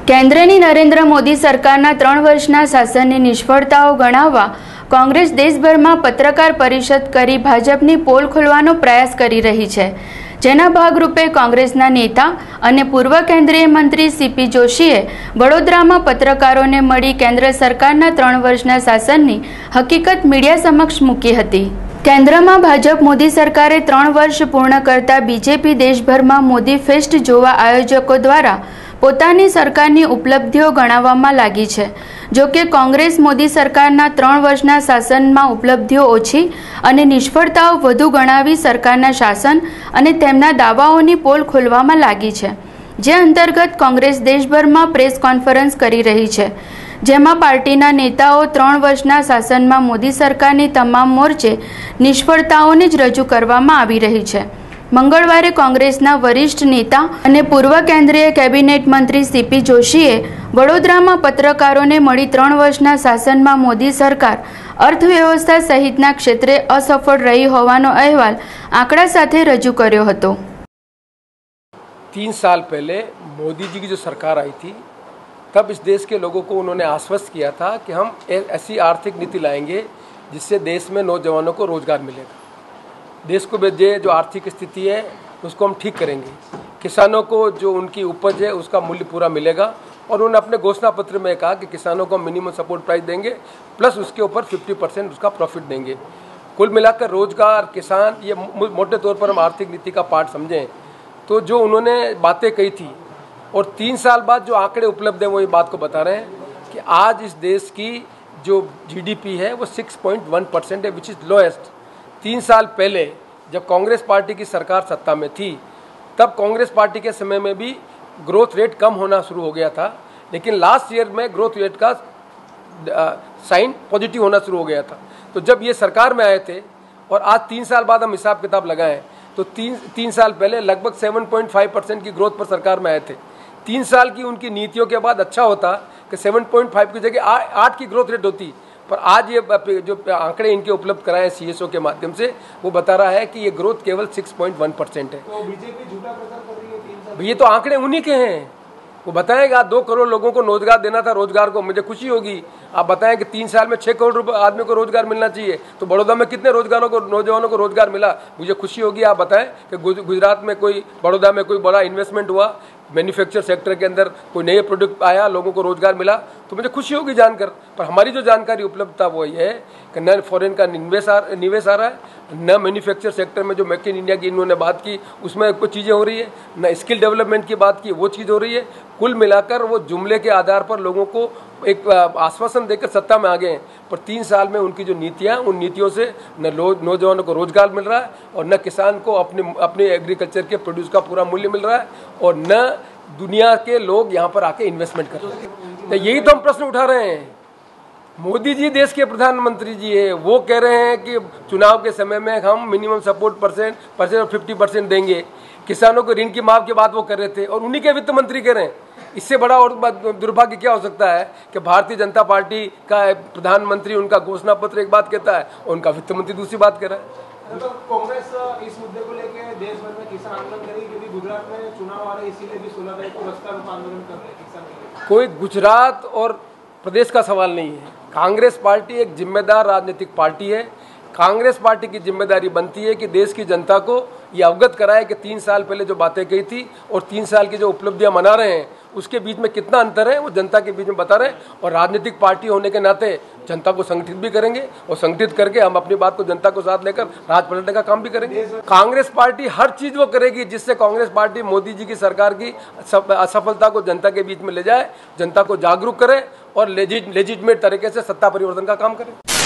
કેન્દ્રની નરેન્દ્ર મોદી સરકારના 3 વર્ષના શાસનની નિષ્ફળતાઓ ગણાવવા કોંગ્રેસ દેશભરમાં પત્રકાર પરિષદ કરી ભાજપની પોલ ખોલવાનો પ્રયાસ કરી રહી છે, જેના ભાગરૂપે કોંગ્રેસના નેતા અને પૂર્વ કેન્દ્રીય મંત્રી સીપી જોશીએ વડોદરામાં પત્રકારોને મળી કેન્દ્ર સરકારના 3 વર્ષના શાસનની હકીકત મીડિયા સમક્ષ મૂકી હતી। કેન્દ્રમાં ભાજપ મોદી સરકારે 3 વર્ષ પૂર્ણ કરતા બીજેપી દેશભરમાં મોદી ફેસ્ટ જોવા આયોજકો દ્વારા પોતાની સરકારની ઉપલબ્ધિઓ ગણાવવામાં લાગી છે। જો કે કોંગ્રેસ મોદી સરકારના 3 વર્ષના શાસનમાં ઉપલબ્ધિઓ ઓછી અને નિષ્ફળતાઓ વધુ ગણાવી સરકારના શાસન અને તેમના દાવાઓની પોલ ખોલવામાં લાગી છે, જે અંતર્ગત કોંગ્રેસ દેશભરમાં પ્રેસ કોન્ફરન્સ કરી રહી છે, જેમાં પાર્ટીના નેતાઓ 3 વર્ષના શાસનમાં મોદી સરકારની તમામ મોરચે નિષ્ફળતાઓને જ રજૂ કરવામાં આવી રહી છે। મંગળવારે કોંગ્રેસના વરિષ્ઠ નેતા અને પૂર્વ કેન્દ્રીય કેબિનેટ મંત્રી સીપી જોશીએ વડોદરામાં પત્રકારોને મળી 3 વર્ષના શાસનમાં મોદી સરકાર અર્થવ્યવસ્થા સહિતના ક્ષેત્રે અસફળ રહી હોવાનો અહેવાલ આંકડા સાથે રજૂ કર્યો હતો। 3 साल पहले मोदी जी की जो सरकार आई थी, तब इस देश के लोगों को उन्होंने आश्वस्त किया था कि हम ऐसी आर्थिक नीति लाएंगे जिससे देश में नौजवानों को रोजगार मिलेगा। देश को जो आर्थिक स्थिति है उसको हम ठीक करेंगे, किसानों को जो उनकी उपज है उसका मूल्य पूरा मिलेगा, और उन्होंने अपने घोषणा पत्र में कहा कि किसानों को मिनिमम सपोर्ट प्राइस देंगे प्लस उसके ऊपर 50% उसका प्रॉफिट देंगे। कुल मिलाकर रोजगार, किसान, ये मोटे तौर पर हम आर्थिक नीति का पार्ट समझें तो जो उन्होंने बातें कही थी और 3 साल बाद जो आंकड़े उपलब्ध हैं वो ये बात को बता रहे हैं कि आज इस देश की जो GDP है वो 6.1% है, विच इज़ लोएस्ट। 3 साल पहले जब कांग्रेस पार्टी की सरकार सत्ता में थी, तब कांग्रेस पार्टी के समय में भी ग्रोथ रेट कम होना शुरू हो गया था, लेकिन लास्ट ईयर में ग्रोथ रेट का साइन पॉजिटिव होना शुरू हो गया था। तो जब ये सरकार में आए थे और आज 3 साल बाद हम हिसाब किताब लगाएं तो 3 साल पहले लगभग 7.5% की ग्रोथ पर सरकार में आए थे। 3 साल की उनकी नीतियों के बाद अच्छा होता कि 7.5 की जगह 8 की ग्रोथ रेट होती, पर आज ये जो आंकड़े इनके उपलब्ध कराए CSO के माध्यम से वो बता रहा है कि ये ग्रोथ केवल 6.1% है। तो बीजेपी झूठा प्रचार कर रही है 3 साल। ये तो आंकड़े उन्हीं के हैं। वो बताएगा 2 करोड़ लोगों को रोजगार देना था, रोजगार को मुझे खुशी होगी। आप बताएं कि 3 साल में 6 करोड़ आदमी को रोजगार मिलना चाहिए, तो बड़ौदा में कितने नौजवानों को रोजगार मिला, मुझे खुशी होगी। आप बताएं कि गुजरात में बड़ौदा में कोई बड़ा इन्वेस्टमेंट हुआ, मैन्युफैक्चर सेक्टर के अंदर कोई नए प्रोडक्ट आया, लोगों को रोजगार मिला, तो मुझे खुशी होगी जानकर। पर हमारी जो जानकारी उपलब्ध था वो ये है कि न फॉरेन का निवेश आ रहा है, न मैन्युफैक्चर सेक्टर में जो मेक इन इंडिया की इन्होंने बात की उसमें कुछ चीज़ें हो रही है, न स्किल डेवलपमेंट की बात की वो चीज़ हो रही है। कुल मिलाकर वो जुमले के आधार पर लोगों को एक आश्वासन देकर सत्ता में आ गए हैं, पर 3 साल में उनकी जो नीतियाँ, उन नीतियों से न नौजवानों को रोजगार मिल रहा है और न किसान को अपने एग्रीकल्चर के प्रोड्यूस का पूरा मूल्य मिल रहा है, और न दुनिया के लोग यहाँ पर आके इन्वेस्टमेंट कर रहे हैं। तो यही तो हम प्रश्न उठा रहे हैं। मोदी जी देश के प्रधानमंत्री जी है, वो कह रहे हैं कि चुनाव के समय में हम मिनिमम सपोर्ट परसेंट और 50% देंगे। किसानों को ऋण की माफ की बात वो कर रहे थे और उन्हीं के वित्त मंत्री कह रहे हैं। इससे बड़ा और दुर्भाग्य क्या हो सकता है कि भारतीय जनता पार्टी का प्रधानमंत्री उनका घोषणा पत्र एक बात कहता है और उनका वित्त मंत्री दूसरी बात कह रहा है। तो कांग्रेस इस मुद्दे को लेकर देश भर में किसान आंदोलन करेगी, क्योंकि गुजरात में चुनाव आ रहे इसीलिए भी 16 तारीख को रास्ता रोको आंदोलन कर रहे हैं किसान। कोई गुजरात और प्रदेश का सवाल नहीं है। कांग्रेस पार्टी एक जिम्मेदार राजनीतिक पार्टी है। कांग्रेस पार्टी की जिम्मेदारी बनती है कि देश की जनता को ये अवगत कराए कि 3 साल पहले जो बातें कही थी और 3 साल की जो उपलब्धियां मना रहे हैं उसके बीच में कितना अंतर है वो जनता के बीच में बता रहे हैं। और राजनीतिक पार्टी होने के नाते जनता को संगठित भी करेंगे और संगठित करके हम अपनी बात को जनता को साथ लेकर राज पलटने का काम भी करेंगे। कांग्रेस पार्टी हर चीज वो करेगी जिससे कांग्रेस पार्टी मोदी जी की सरकार की असफलता को जनता के बीच में ले जाए, जनता को जागरूक करे और लेजिटमेट तरीके से सत्ता परिवर्तन का काम करे।